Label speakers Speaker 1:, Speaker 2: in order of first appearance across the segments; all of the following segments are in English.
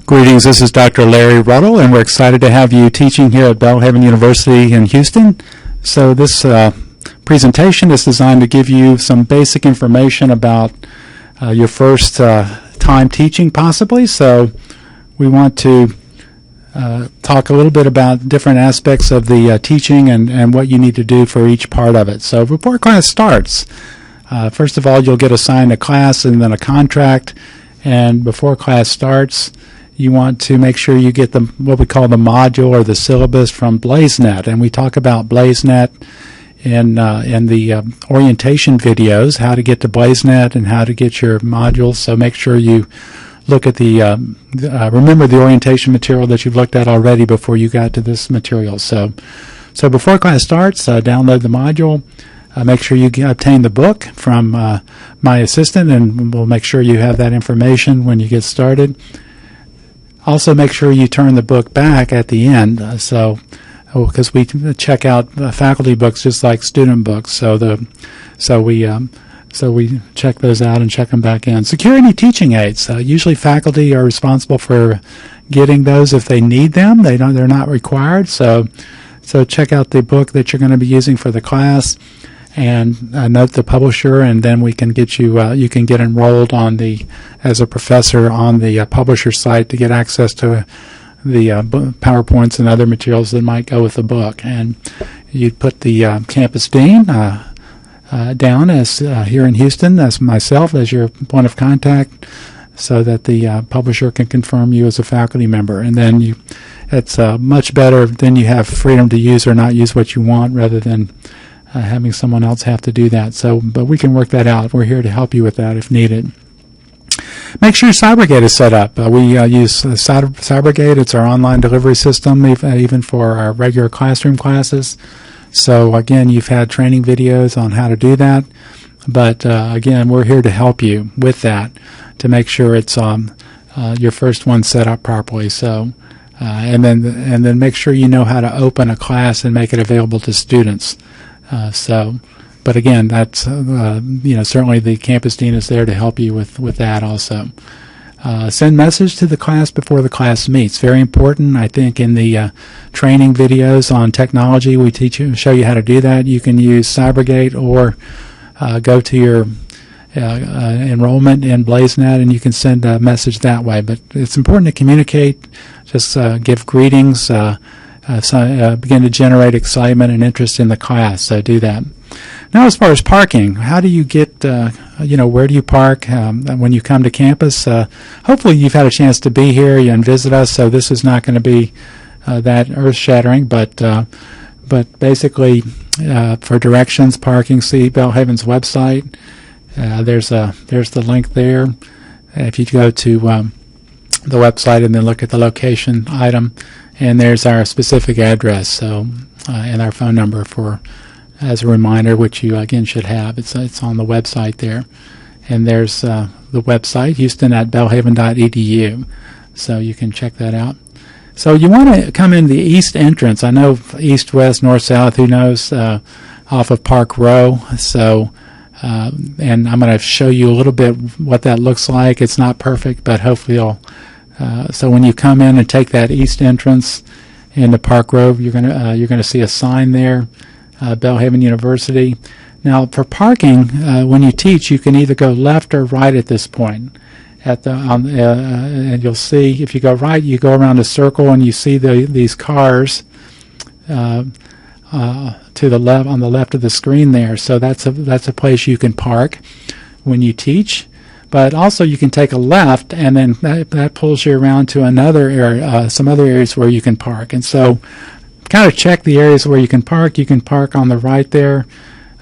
Speaker 1: Greetings, this is Dr. Larry Ruddle, and we're excited to have you teaching here at Belhaven University in Houston. So this presentation is designed to give you some basic information about your first time teaching possibly. So we want to talk a little bit about different aspects of the teaching and what you need to do for each part of it. So before class starts, first of all, you'll get assigned a class and then a contract. And before class starts, you want to make sure you get what we call the module or the syllabus from BlazeNet. And we talk about BlazeNet in the orientation videos, how to get to BlazeNet and how to get your modules. So make sure you look at remember the orientation material that you've looked at already before you got to this material. So before class starts, download the module. Make sure you obtain the book from my assistant, and we'll make sure you have that information when you get started. Also, make sure you turn the book back at the end, because we check out faculty books just like student books. So we check those out and check them back in. Security teaching aids. Usually, faculty are responsible for getting those if they need them. They're not required. So check out the book that you're going to be using for the class, and note the publisher, and then we can get you. You can get enrolled as a professor on the publisher site to get access to the PowerPoints and other materials that might go with the book. And you'd put the campus dean down as here in Houston as myself as your point of contact, so that the publisher can confirm you as a faculty member. And then it's much better. Then you have freedom to use or not use what you want, rather than having someone else have to do that. But we can work that out. We're here to help you with that if needed. Make sure Cybergate is set up. We use Cybergate. It's our online delivery system, even for our regular classroom classes. So again, you've had training videos on how to do that. But again, we're here to help you with that, to make sure it's your first one set up properly. So and then make sure you know how to open a class and make it available to students. But again, that's certainly the campus dean is there to help you with that also. Send message to the class before the class meets. Very important. I think in the training videos on technology, we show you how to do that. You can use Cybergate or go to your enrollment in BlazeNet, and you can send a message that way. But it's important to communicate. Just give greetings. Begin to generate excitement and interest in the class. So do that. Now, as far as parking, how do you get, where do you park when you come to campus? Hopefully you've had a chance to be here and visit us, so this is not going to be that earth-shattering, but basically for directions, parking, see Belhaven's website. There's the link there. If you go to the website and then look at the location item, and there's our specific address, and our phone number as a reminder, which you again should have. It's on the website there, and there's the website houston@belhaven.edu, so you can check that out. So you want to come in the east entrance. I know east, west, north, south. Who knows? Off of Park Row. So. And I'm going to show you a little bit what that looks like. It's not perfect, but hopefully so when you come in and take that east entrance into Park Row, you're going to see a sign there, Belhaven University. Now, for parking, when you teach, you can either go left or right at this point. And you'll see if you go right, you go around a circle and you see these cars. To the left, on the left of the screen there. So that's a place you can park when you teach. But also you can take a left, and then that pulls you around to another area, some other areas where you can park. And so kind of check the areas where you can park. You can park on the right there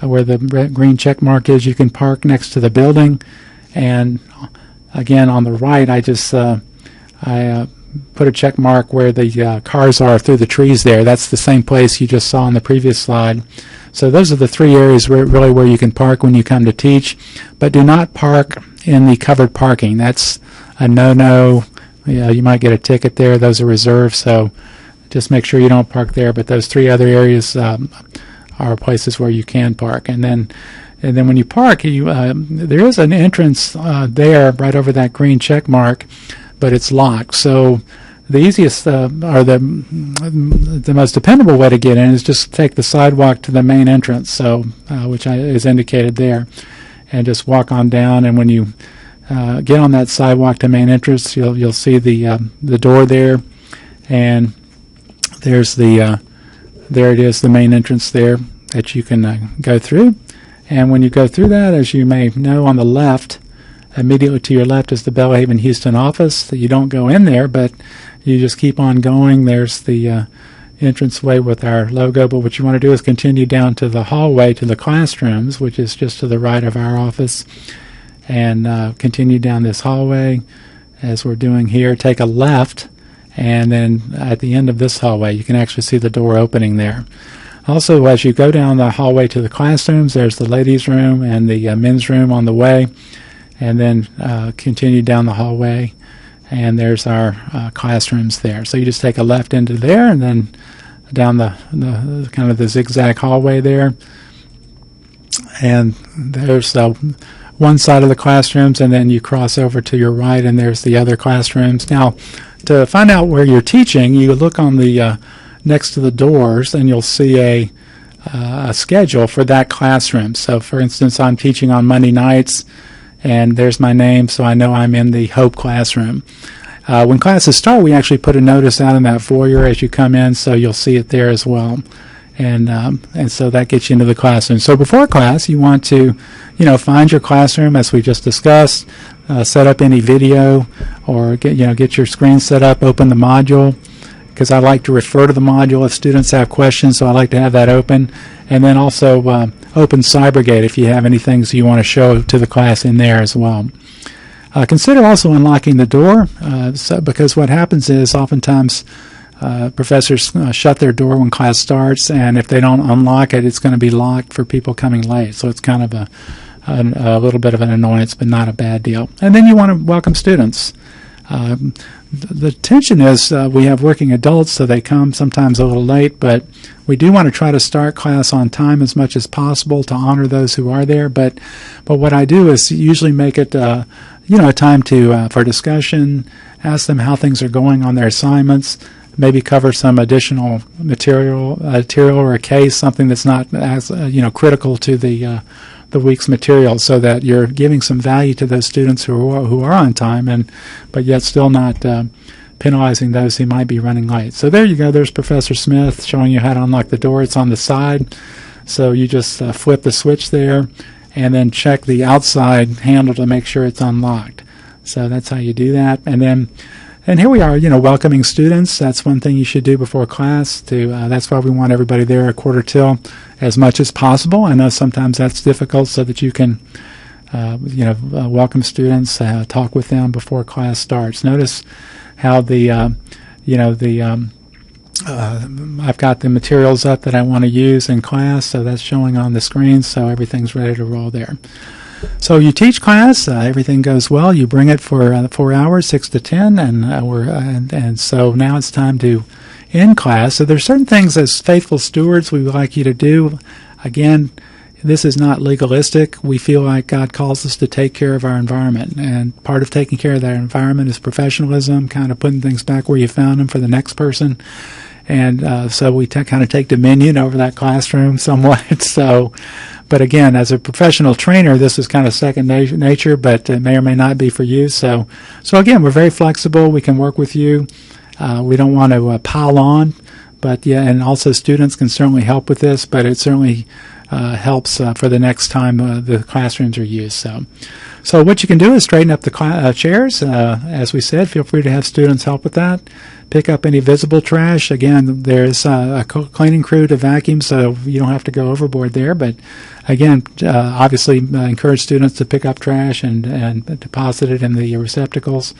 Speaker 1: where the green check mark is. You can park next to the building. And again, on the right, I put a check mark where the cars are through the trees there. That's the same place you just saw on the previous slide. So those are the three areas where you can park when you come to teach. But do not park in the covered parking. That's a no-no. You might get a ticket there. Those are reserved, so just make sure you don't park there. But those three other areas are places where you can park. And then when you park, there is an entrance there right over that green check mark. but it's locked. So the easiest or the most dependable way to get in is just take the sidewalk to the main entrance, so which is indicated there, and just walk on down. And when you get on that sidewalk to main entrance, you'll see the door there, and there's there it is, the main entrance there that you can go through. And when you go through that, as you may know, on the left, immediately to your left, is the Belhaven Houston office. You don't go in there, but you just keep on going. There's the entranceway with our logo, but what you want to do is continue down to the hallway to the classrooms, which is just to the right of our office, and continue down this hallway as we're doing here. Take a left, and then at the end of this hallway, you can actually see the door opening there. Also, as you go down the hallway to the classrooms, there's the ladies' room and the men's room on the way, and then continue down the hallway, and there's our classrooms there. So you just take a left into there, and then down the kind of the zigzag hallway there, and there's one side of the classrooms, and then you cross over to your right, and there's the other classrooms. Now, to find out where you're teaching, you look on the next to the doors, and you'll see a schedule for that classroom. So, for instance, I'm teaching on Monday nights, and there's my name, so I know I'm in the Hope classroom. When classes start, we actually put a notice out in that foyer as you come in, so you'll see it there as well. And so that gets you into the classroom. So before class, you want to, find your classroom, as we just discussed, set up any video, or get your screen set up, open the module, because I like to refer to the module if students have questions, so I like to have that open. And then also open Cybergate if you have any things you want to show to the class in there as well. Consider also unlocking the door, because what happens is oftentimes professors shut their door when class starts, and if they don't unlock it, it's going to be locked for people coming late. So it's kind of a little bit of an annoyance, but not a bad deal. And then you want to welcome students. The tension is we have working adults, so they come sometimes a little late, but we do want to try to start class on time as much as possible to honor those who are there. But what I do is usually make it a time for discussion, ask them how things are going on their assignments, maybe cover some additional material or a case, something that's not as critical to the week's material, so that you're giving some value to those students who are on time, but yet still not penalizing those who might be running late. So there you go. There's Professor Smith showing you how to unlock the door. It's on the side, so you just flip the switch there, and then check the outside handle to make sure it's unlocked. So that's how you do that. And here we are, welcoming students. That's one thing you should do before class. That's why we want everybody there a quarter till as much as possible. I know sometimes that's difficult, so that you can, welcome students, talk with them before class starts. Notice how I've got the materials up that I want to use in class, so that's showing on the screen, so everything's ready to roll there. So you teach class, everything goes well. You bring it for 4 hours, 6 to 10, and so now it's time to end class. So there's certain things as faithful stewards we would like you to do. Again, this is not legalistic. We feel like God calls us to take care of our environment, and part of taking care of that environment is professionalism, kind of putting things back where you found them for the next person. And so we kind of take dominion over that classroom somewhat. So, but again, as a professional trainer, this is kind of second nature, but it may or may not be for you. So again, we're very flexible. We can work with you. We don't want to pile on, but yeah, and also students can certainly help with this, but it certainly helps for the next time the classrooms are used. So what you can do is straighten up the chairs. As we said, feel free to have students help with that. Pick up any visible trash. Again, there's a cleaning crew to vacuum, so you don't have to go overboard there. But again, obviously encourage students to pick up trash and deposit it in the receptacles.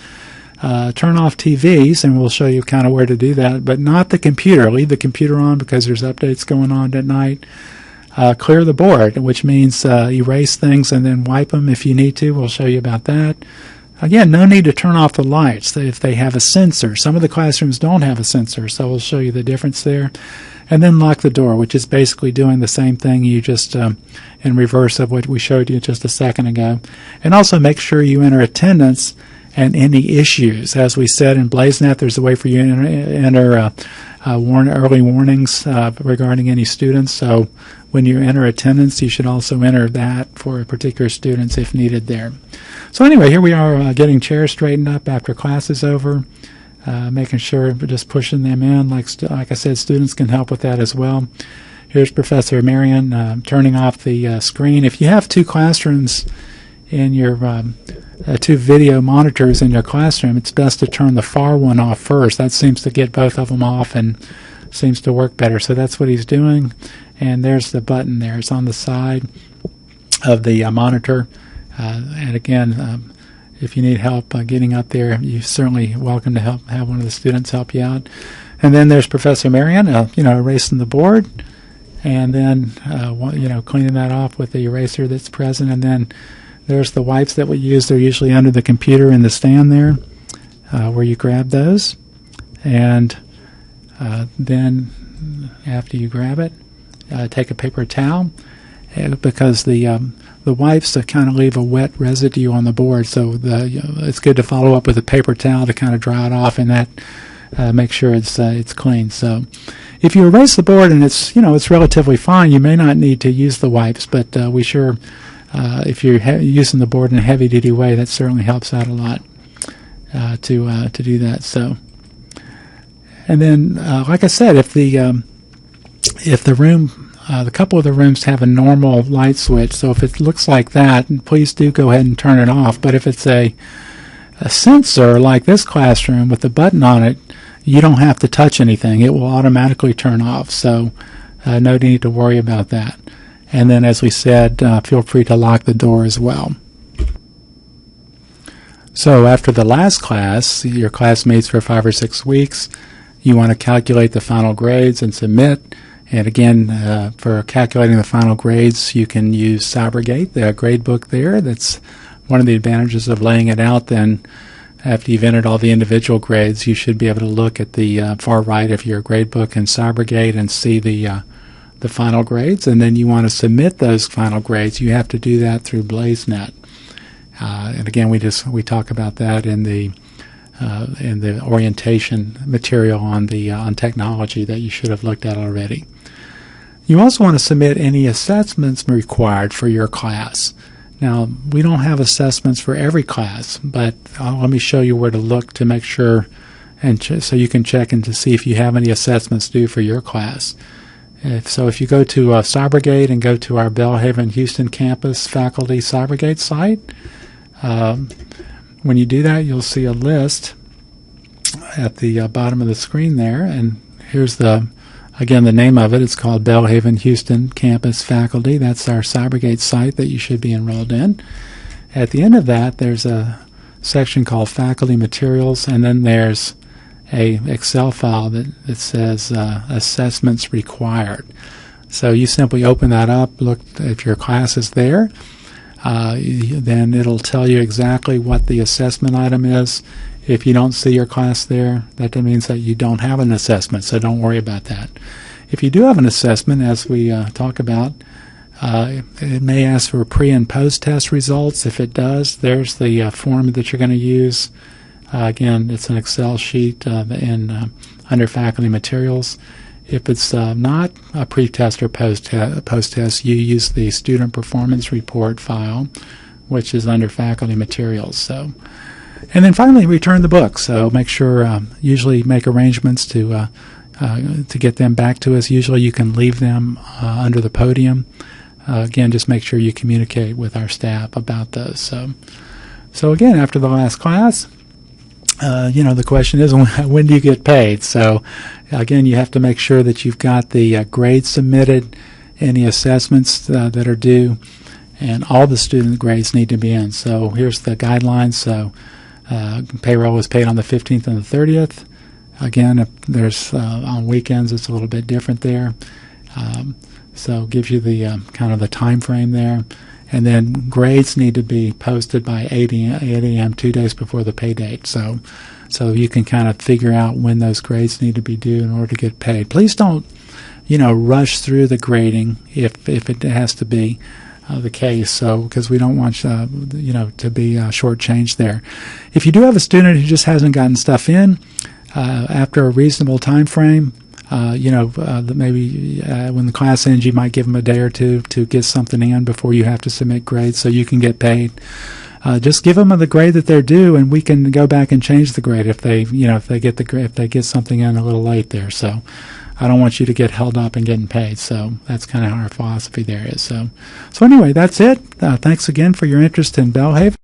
Speaker 1: Turn off TVs, and we'll show you kind of where to do that, but not the computer. Leave the computer on because there's updates going on at night. Clear the board, which means erase things and then wipe them if you need to. We'll show you about that. Again, no need to turn off the lights if they have a sensor. Some of the classrooms don't have a sensor, so we'll show you the difference there. And then lock the door, which is basically doing the same thing you just in reverse of what we showed you just a second ago. And also make sure you enter attendance and any issues. As we said in BlazeNet, there's a way for you to enter early warnings regarding any students. So when you enter attendance, you should also enter that for particular students if needed there. So anyway, here we are getting chairs straightened up after class is over, making sure we're just pushing them in. Like I said, students can help with that as well. Here's Professor Marion turning off the screen. If you have two classrooms in your two video monitors in your classroom, it's best to turn the far one off first. That seems to get both of them off and seems to work better. So that's what he's doing. And there's the button there. It's on the side of the monitor. And again, if you need help getting up there, you're certainly welcome to have one of the students help you out. And then there's Professor Marion, erasing the board, and then cleaning that off with the eraser that's present. And then there's the wipes that we use. They're usually under the computer in the stand there, where you grab those. And then after you grab it, take a paper towel, because the wipes kind of leave a wet residue on the board. So it's good to follow up with a paper towel to kind of dry it off, and that make sure it's clean. So if you erase the board and it's relatively fine, you may not need to use the wipes, but we sure. If you're using the board in a heavy-duty way, that certainly helps out a lot to do that. So, and then, like I said, if the room, the couple of the rooms have a normal light switch, so if it looks like that, please do go ahead and turn it off. But if it's a sensor like this classroom with the button on it, you don't have to touch anything; it will automatically turn off. So, no need to worry about that. And then, as we said, feel free to lock the door as well. So after the last class, your class meets for 5 or 6 weeks. You want to calculate the final grades and submit. And again, for calculating the final grades, you can use Cybergate, the grade book there. That's one of the advantages of laying it out. Then after you've entered all the individual grades, you should be able to look at the far right of your grade book in Cybergate and see the final grades, and then you want to submit those final grades. You have to do that through BlazeNet. And again, we talk about that in the orientation material on technology that you should have looked at already. You also want to submit any assessments required for your class. Now, we don't have assessments for every class, but let me show you where to look to make sure, and so you can check in to see if you have any assessments due for your class. If you go to Cybergate and go to our Belhaven Houston campus faculty Cybergate site, when you do that, you'll see a list at the bottom of the screen there, and here's the name of it. It's called Belhaven Houston Campus Faculty. That's our Cybergate site that you should be enrolled in. At the end of that, there's a section called Faculty Materials, and then there's a Excel file that says assessments required. So you simply open that up, look if your class is there, then it'll tell you exactly what the assessment item is. If you don't see your class there, that means that you don't have an assessment, so don't worry about that. If you do have an assessment, as we talk about, it may ask for pre- and post-test results. If it does, there's the form that you're going to use. Again, it's an Excel sheet under Faculty Materials. If it's not a pre-test or post-test, you use the Student Performance Report file, which is under Faculty Materials. So, and then finally, return the book. So make sure, usually make arrangements to get them back to us. Usually you can leave them under the podium. Again, just make sure you communicate with our staff about those. So again, after the last class, the question is, when do you get paid? So, again, you have to make sure that you've got the grades submitted, any assessments that are due, and all the student grades need to be in. So here's the guidelines. So payroll is paid on the 15th and the 30th. Again, if there's on weekends, it's a little bit different there. So it gives you the kind of the time frame there. And then grades need to be posted by 8 a.m. 2 days before the pay date. So you can kind of figure out when those grades need to be due in order to get paid. Please don't, rush through the grading if it has to be. the case. So because we don't want to be shortchanged there. If you do have a student who just hasn't gotten stuff in after a reasonable time frame, maybe when the class ends, you might give them a day or two to get something in before you have to submit grades so you can get paid. Just give them the grade that they're due, and we can go back and change the grade if they get something in a little late there. So I don't want you to get held up in getting paid. So that's kind of how our philosophy there is. So anyway, that's it. Thanks again for your interest in Belhaven.